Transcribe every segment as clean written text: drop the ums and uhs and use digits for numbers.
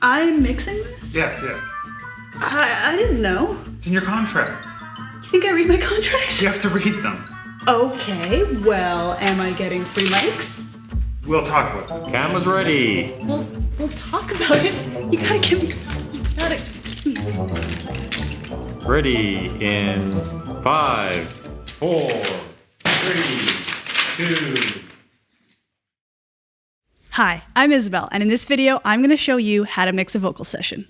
I'm mixing this? Yes, yeah. I didn't know. It's in your contract. You think I read my contracts? You have to read them. Okay, well, am I getting free mics? We'll talk about it. Camera's ready. We'll talk about it. You gotta give me... Please. Ready in 5, 4, 3, 2. Hi, I'm Isabelle, and in this video, I'm gonna show you how to mix a vocal session.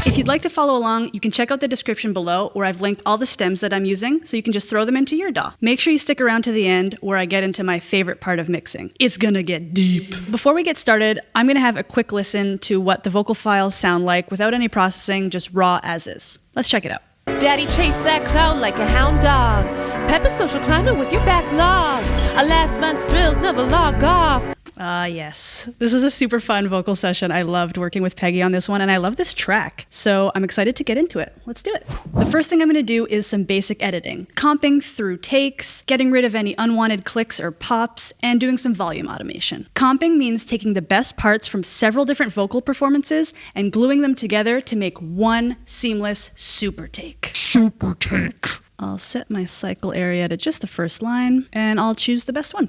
If you'd like to follow along, you can check out the description below where I've linked all the stems that I'm using so you can just throw them into your DAW. Make sure you stick around to the end where I get into my favorite part of mixing. It's gonna get deep. Before we get started, I'm gonna have a quick listen to what the vocal files sound like without any processing, just raw as is. Let's check it out. Daddy chased that cloud like a hound dog. Pepper social climber with your backlog. A last month's thrills never log off. Yes. This was a super fun vocal session. I loved working with Peggy on this one, and I love this track. So I'm excited to get into it. Let's do it. The first thing I'm gonna do is some basic editing. Comping through takes, getting rid of any unwanted clicks or pops, and doing some volume automation. Comping means taking the best parts from several different vocal performances and gluing them together to make one seamless super take. Super take. I'll set my cycle area to just the first line, and I'll choose the best one.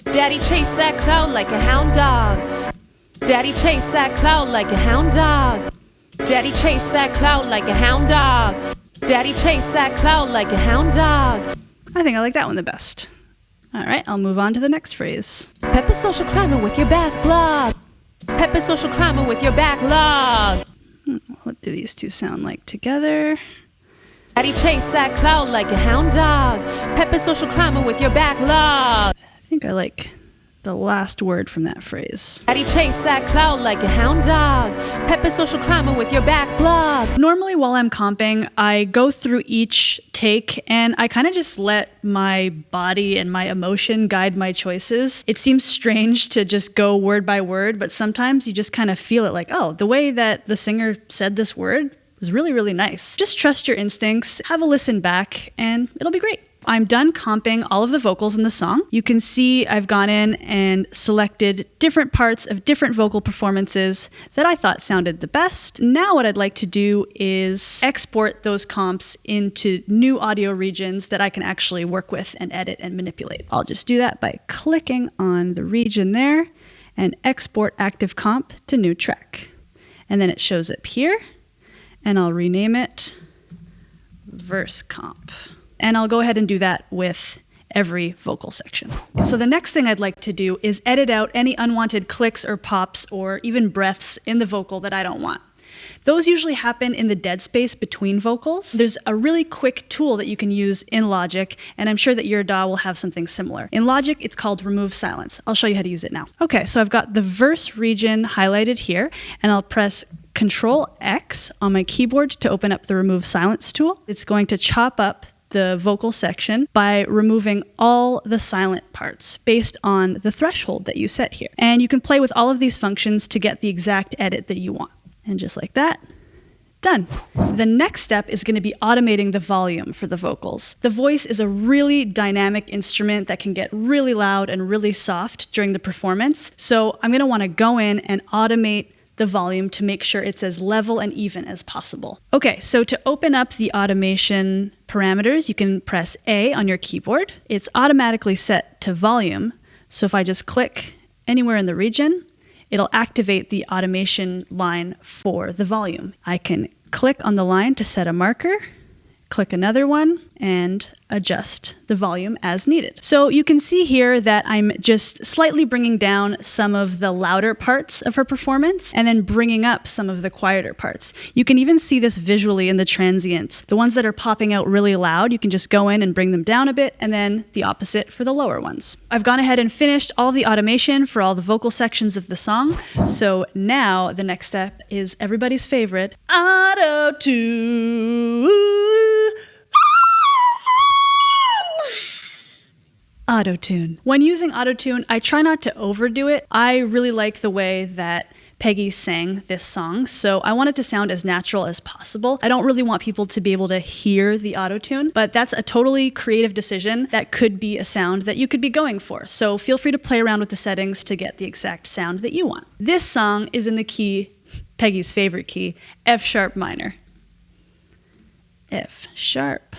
Daddy chased that cloud like a hound dog. Daddy chased that cloud like a hound dog. Daddy chased that cloud like a hound dog. Daddy chased that cloud like a hound dog. I think I like that one the best. All right, I'll move on to the next phrase. Pepper social climber with your backlog. Pepper social climber with your backlog. What do these two sound like together? Daddy chased that cloud like a hound dog. Pepper social climber with your backlog. I think I like the last word from that phrase. Daddy chased that cloud like a hound dog. Pepper social climber with your backlog. Normally while I'm comping, I go through each take and I kind of just let my body and my emotion guide my choices. It seems strange to just go word by word, but sometimes you just kind of feel it like, oh, the way that the singer said this word was really, really nice. Just trust your instincts, have a listen back, and it'll be great. I'm done comping all of the vocals in the song. You can see I've gone in and selected different parts of different vocal performances that I thought sounded the best. Now what I'd like to do is export those comps into new audio regions that I can actually work with and edit and manipulate. I'll just do that by clicking on the region there and export active comp to new track. And then it shows up here, and I'll rename it verse comp. And I'll go ahead and do that with every vocal section. So the next thing I'd like to do is edit out any unwanted clicks or pops or even breaths in the vocal that I don't want. Those usually happen in the dead space between vocals. There's a really quick tool that you can use in Logic, and I'm sure that your DAW will have something similar. In Logic, it's called Remove Silence. I'll show you how to use it now. Okay, so I've got the verse region highlighted here, and I'll press Control X on my keyboard to open up the Remove Silence tool. It's going to chop up the vocal section by removing all the silent parts based on the threshold that you set here. And you can play with all of these functions to get the exact edit that you want. And just like that, done. The next step is going to be automating the volume for the vocals. The voice is a really dynamic instrument that can get really loud and really soft during the performance. So I'm going to want to go in and automate the volume to make sure it's as level and even as possible. Okay, so to open up the automation parameters, you can press A on your keyboard. It's automatically set to volume, so if I just click anywhere in the region, it'll activate the automation line for the volume. I can click on the line to set a marker, click another one, and adjust the volume as needed. So you can see here that I'm just slightly bringing down some of the louder parts of her performance and then bringing up some of the quieter parts. You can even see this visually in the transients. The ones that are popping out really loud, you can just go in and bring them down a bit, and then the opposite for the lower ones. I've gone ahead and finished all the automation for all the vocal sections of the song. So now the next step is everybody's favorite, auto-tune. Auto-tune. When using auto-tune, I try not to overdo it. I really like the way that Peggy sang this song, so I want it to sound as natural as possible. I don't really want people to be able to hear the auto-tune, but that's a totally creative decision that could be a sound that you could be going for. So feel free to play around with the settings to get the exact sound that you want. This song is in the key, Peggy's favorite key, F sharp minor. F sharp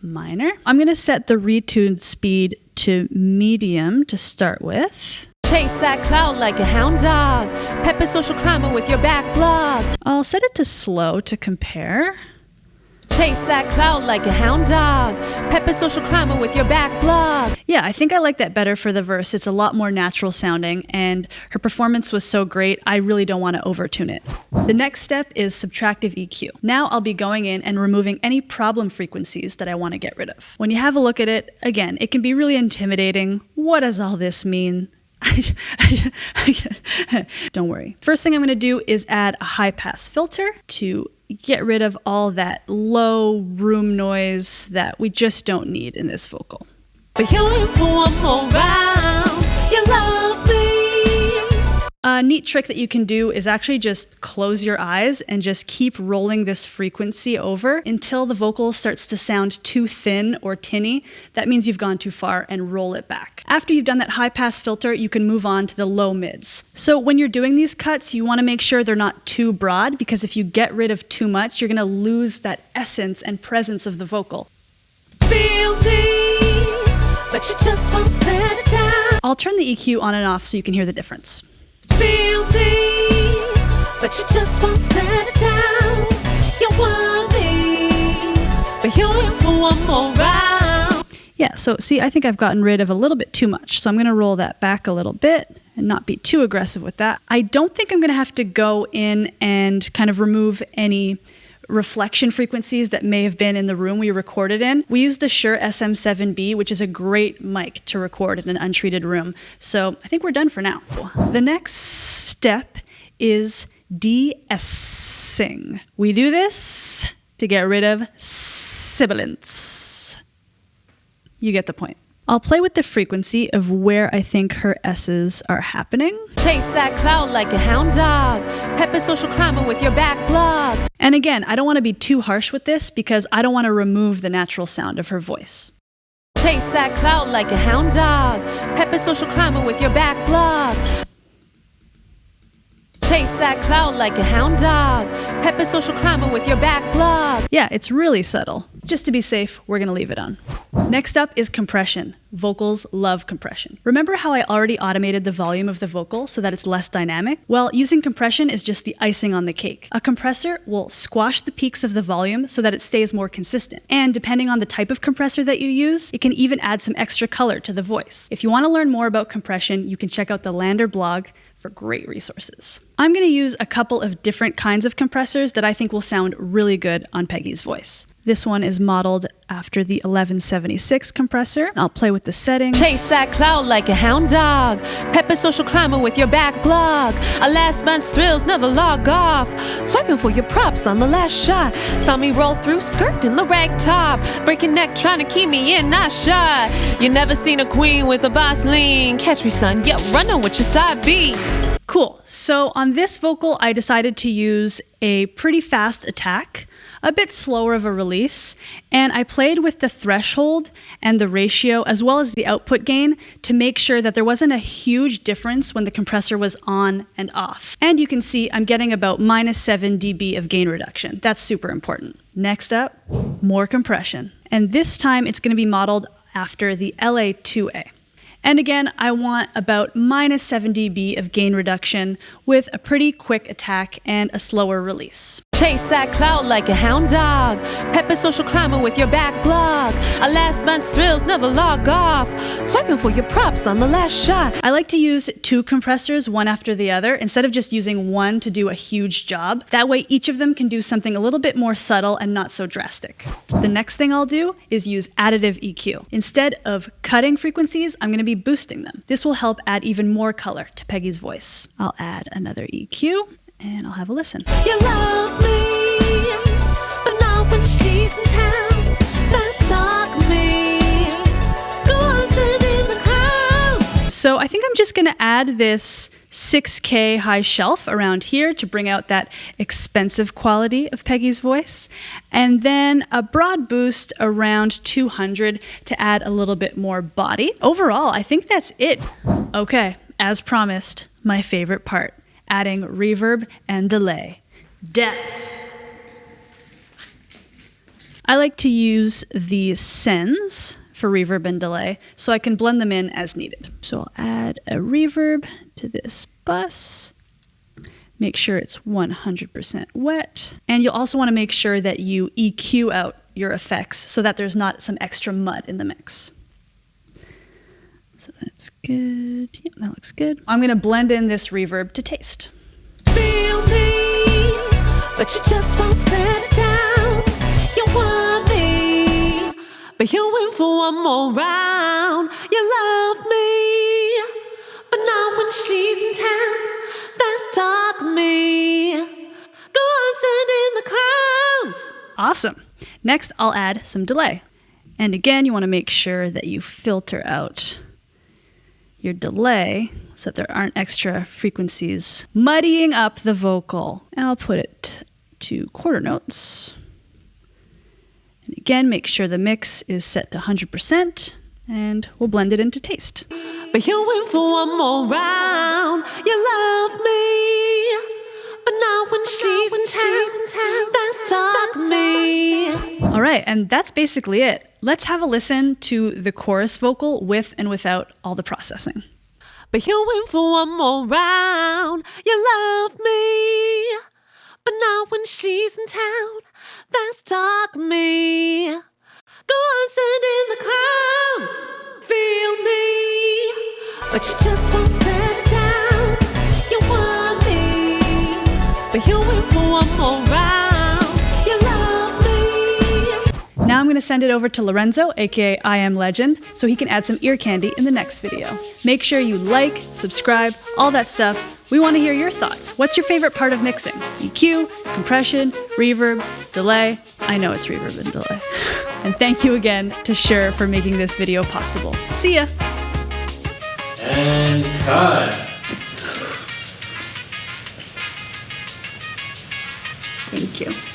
minor. I'm going to set the retune speed to medium to start with. Chase that cloud like a hound dog. Pepper social climber with your back blog. I'll set it to slow to compare. Chase that cloud like a hound dog. Pepper social climber with your back blog. Yeah, I think I like that better for the verse. It's a lot more natural sounding, and her performance was so great, I really don't want to overtune it. The next step is Subtractive EQ. Now I'll be going in and removing any problem frequencies that I want to get rid of. When you have a look at it, again, it can be really intimidating. What does all this mean? Don't worry. First thing I'm going to do is add a high pass filter to get rid of all that low room noise that we just don't need in this vocal. But you're in for one more round. You love me. A neat trick that you can do is actually just close your eyes and just keep rolling this frequency over until the vocal starts to sound too thin or tinny. That means you've gone too far, and roll it back. After you've done that high pass filter, you can move on to the low mids. So when you're doing these cuts, you want to make sure they're not too broad, because if you get rid of too much, you're going to lose that essence and presence of the vocal. Feel me, but you just won't set it down. I'll turn the EQ on and off so you can hear the difference. Feel me, but you just won't set it down. You want me, but you're in for one more round. Yeah, so see, I think I've gotten rid of a little bit too much, so I'm going to roll that back a little bit and not be too aggressive with that. I don't think I'm going to have to go in and kind of remove any reflection frequencies that may have been in the room we recorded in. We use the Shure SM7B, which is a great mic to record in an untreated room. So I think we're done for now. The next step is de-essing. We do this to get rid of sibilance. You get the point. I'll play with the frequency of where I think her S's are happening. Chase that cloud like a hound dog. Pepper social climber with your back blog. And again, I don't want to be too harsh with this because I don't want to remove the natural sound of her voice. Chase that cloud like a hound dog. Pepper social climber with your back blog. Chase that cloud like a hound dog. Pepper social climber with your back blog. Yeah, it's really subtle. Just to be safe, we're going to leave it on. Next up is compression. Vocals love compression. Remember how I already automated the volume of the vocal so that it's less dynamic? Well, using compression is just the icing on the cake. A compressor will squash the peaks of the volume so that it stays more consistent. And depending on the type of compressor that you use, it can even add some extra color to the voice. If you want to learn more about compression, you can check out the LANDR blog for great resources. I'm going to use a couple of different kinds of compressors that I think will sound really good on Peggy's voice. This one is modeled after the 1176 compressor. I'll play with the settings. Chase that cloud like a hound dog. Pepper social climber with your back blog. A last man's thrills never log off. Swiping for your props on the last shot. Saw me roll through skirt in the rag top. Breaking neck trying to keep me in, not shot. You never seen a queen with a boss lean. Catch me son, yep, running with your side beat. Cool. So on this vocal, I decided to use a pretty fast attack, a bit slower of a release, and I played with the threshold and the ratio as well as the output gain to make sure that there wasn't a huge difference when the compressor was on and off. And you can see I'm getting about -7 dB of gain reduction. That's super important. Next up, more compression. And this time it's going to be modeled after the LA2A. And again, I want about -7 dB of gain reduction with a pretty quick attack and a slower release. Chase that cloud like a hound dog. Pepper social climber with your back blog. A last man's thrills never log off. Swiping for your props on the last shot. I like to use 2 compressors, one after the other, instead of just using one to do a huge job. That way each of them can do something a little bit more subtle and not so drastic. The next thing I'll do is use Additive EQ. Instead of cutting frequencies, I'm going to be boosting them. This will help add even more color to Peggy's voice. I'll add another EQ and I'll have a listen. You love me, but not when she's in town. Let's talk me. Go on, sit in the crowd. So I think I'm just going to add this 6K high shelf around here to bring out that expensive quality of Peggy's voice, and then a broad boost around 200 to add a little bit more body. Overall, I think that's it. Okay, as promised, my favorite part, adding reverb and delay. Depth. I like to use the sends for reverb and delay so I can blend them in as needed. So I'll add a reverb to this bus. Make sure it's 100% wet. And you'll also want to make sure that you EQ out your effects so that there's not some extra mud in the mix. So that's good. Yeah, that looks good. I'm going to blend in this reverb to taste. Feel me, but you just won't set it down. You want me, but you went for one more round. You love me, but not when she's in town. Best talk me. Go on, send in the clowns. Awesome. Next, I'll add some delay. And again, you want to make sure that you filter out your delay so that there aren't extra frequencies muddying up the vocal. And I'll put it to quarter notes. And again, make sure the mix is set to 100%, and we'll blend it into taste. But you went for one more round. You love me, but not when she's in town. Best talk me. All right, and that's basically it. Let's have a listen to the chorus vocal with and without all the processing. But you went for one more round. You love me, but not when she's in town. Best talk me. Go on, send in the clowns. Feel me, but you just won't set it down. You want me, but you went for one more round. You love me. Now I'm going to send it over to Lorenzo, aka I Am Legend, so he can add some ear candy in the next video. Make sure you like, subscribe, all that stuff. We want to hear your thoughts. What's your favorite part of mixing? EQ, compression, reverb, delay? I know it's reverb and delay. And thank you again to Shure for making this video possible. See ya! And cut. Thank you.